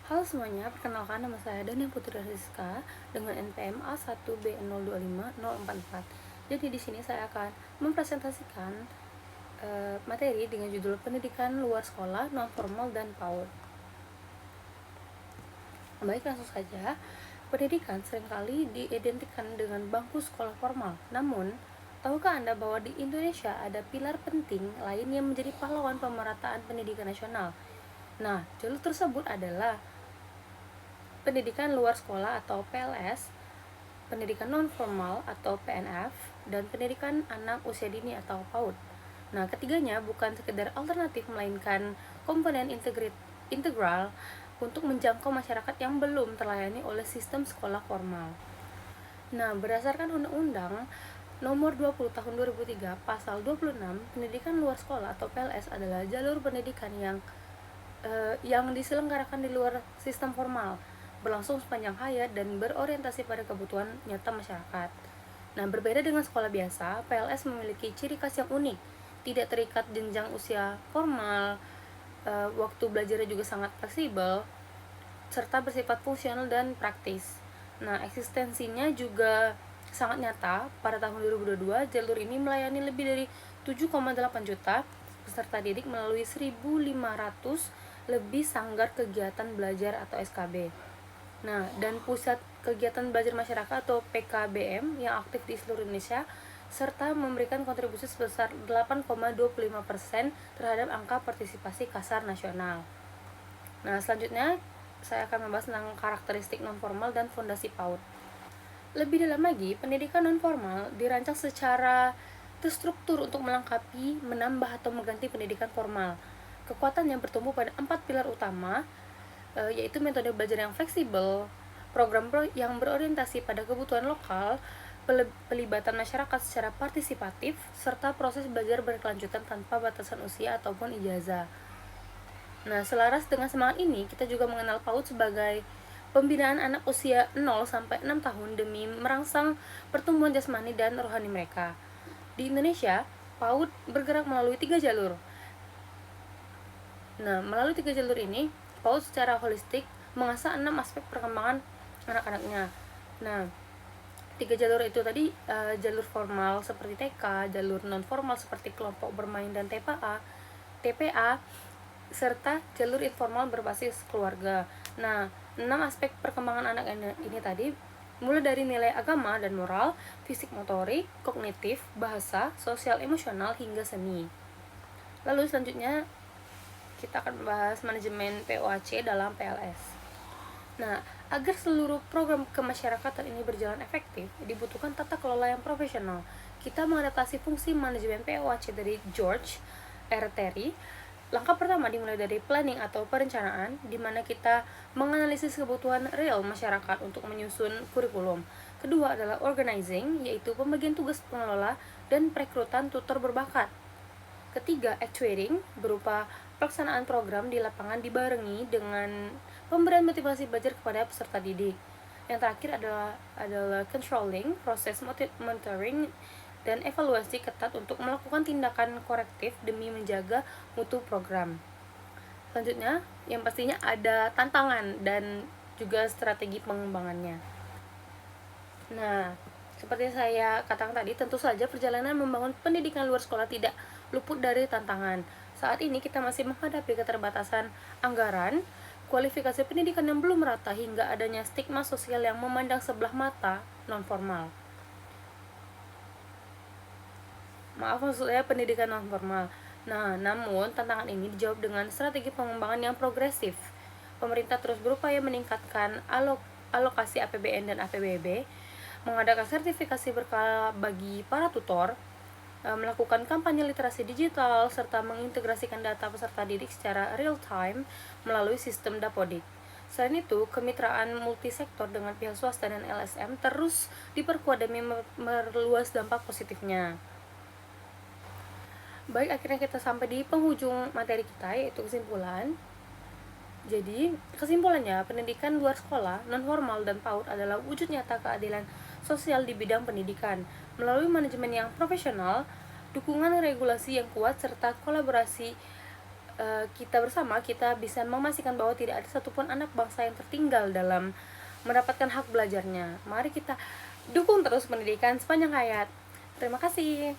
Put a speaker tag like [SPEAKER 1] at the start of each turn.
[SPEAKER 1] Halo semuanya, perkenalkan nama saya Dania Putri Rizka dengan NPM A1B025-044. Jadi di sini saya akan mempresentasikan materi dengan judul Pendidikan Luar Sekolah, Non-Formal dan PAUD. Baik, langsung saja. Pendidikan seringkali diidentikan dengan bangku sekolah formal. Namun, tahukah Anda bahwa di Indonesia ada pilar penting lain yang menjadi pahlawan pemerataan pendidikan nasional? Nah, jalur tersebut adalah pendidikan luar sekolah atau PLS, pendidikan non formal atau PNF, dan pendidikan anak usia dini atau PAUD. Nah, ketiganya bukan sekedar alternatif melainkan komponen integral untuk menjangkau masyarakat yang belum terlayani oleh sistem sekolah formal. Nah, berdasarkan Undang-Undang Nomor 20 Tahun 2003 Pasal 26, pendidikan luar sekolah atau PLS adalah jalur pendidikan yang diselenggarakan di luar sistem formal, berlangsung sepanjang hayat dan berorientasi pada kebutuhan nyata masyarakat. Nah, berbeda dengan sekolah biasa, PLS memiliki ciri khas yang unik, tidak terikat jenjang usia formal, waktu belajarnya juga sangat fleksibel, serta bersifat fungsional dan praktis. Nah, eksistensinya juga sangat nyata. Pada tahun 2022, jalur ini melayani lebih dari 7,8 juta peserta didik melalui 1.500 lebih sanggar kegiatan belajar atau SKB. Nah, dan pusat kegiatan belajar masyarakat atau PKBM yang aktif di seluruh Indonesia serta memberikan kontribusi sebesar 8,25% terhadap angka partisipasi kasar nasional. Nah, selanjutnya saya akan membahas tentang karakteristik non-formal dan fondasi PAUD. Lebih dalam lagi, pendidikan non-formal dirancang secara terstruktur untuk melengkapi, menambah atau mengganti pendidikan formal. Kekuatannya bertumbuh pada 4 pilar utama, yaitu metode belajar yang fleksibel, program yang berorientasi pada kebutuhan lokal, pelibatan masyarakat secara partisipatif, serta proses belajar berkelanjutan tanpa batasan usia ataupun ijazah. Nah, selaras dengan semangat ini, kita juga mengenal PAUD sebagai pembinaan anak usia 0 sampai 6 tahun demi merangsang pertumbuhan jasmani dan rohani mereka. Di Indonesia, PAUD bergerak melalui 3 jalur. Nah, melalui 3 jalur ini, PAUD secara holistik mengasah 6 aspek perkembangan anak-anaknya. Nah, 3 jalur itu tadi jalur formal seperti TK, jalur non formal seperti kelompok bermain dan TPA, serta jalur informal berbasis keluarga. Nah, 6 aspek perkembangan anak ini tadi mulai dari nilai agama dan moral, fisik motorik, kognitif, bahasa, sosial emosional hingga seni. Lalu selanjutnya kita akan membahas manajemen POAC dalam PLS. Nah, agar seluruh program kemasyarakatan ini berjalan efektif, dibutuhkan tata kelola yang profesional. Kita mengadaptasi fungsi manajemen POAC dari George R. Terry. Langkah pertama dimulai dari planning atau perencanaan, di mana kita menganalisis kebutuhan real masyarakat untuk menyusun kurikulum. Kedua adalah organizing, yaitu pembagian tugas pengelola dan perekrutan tutor berbakat. Ketiga, actuating, berupa pelaksanaan program di lapangan dibarengi dengan pemberian motivasi belajar kepada peserta didik. Yang terakhir adalah controlling, proses monitoring dan evaluasi ketat untuk melakukan tindakan korektif demi menjaga mutu program. Selanjutnya, yang pastinya ada tantangan dan juga strategi pengembangannya. Nah, seperti saya katakan tadi, tentu saja perjalanan membangun pendidikan luar sekolah tidak luput dari tantangan. Saat ini kita masih menghadapi keterbatasan anggaran, kualifikasi pendidikan yang belum merata, hingga adanya stigma sosial yang memandang sebelah mata non-formal. Maksudnya pendidikan non-formal. Nah, namun tantangan ini dijawab dengan strategi pengembangan yang progresif. Pemerintah terus berupaya meningkatkan alokasi APBN dan APBB, mengadakan sertifikasi berkala bagi para tutor, melakukan kampanye literasi digital, serta mengintegrasikan data peserta didik secara real time melalui sistem Dapodik. Selain itu, kemitraan multisektor dengan pihak swasta dan LSM terus diperkuat demi meluas dampak positifnya. Baik, akhirnya kita sampai di penghujung materi kita, yaitu kesimpulan. Jadi, kesimpulannya, pendidikan luar sekolah, non-formal, dan PAUD adalah wujud nyata keadilan sosial di bidang pendidikan. Melalui manajemen yang profesional, dukungan regulasi yang kuat, serta kolaborasi kita bersama kita bisa memastikan bahwa tidak ada satupun anak bangsa yang tertinggal dalam mendapatkan hak belajarnya. Mari kita dukung terus pendidikan sepanjang hayat. Terima kasih.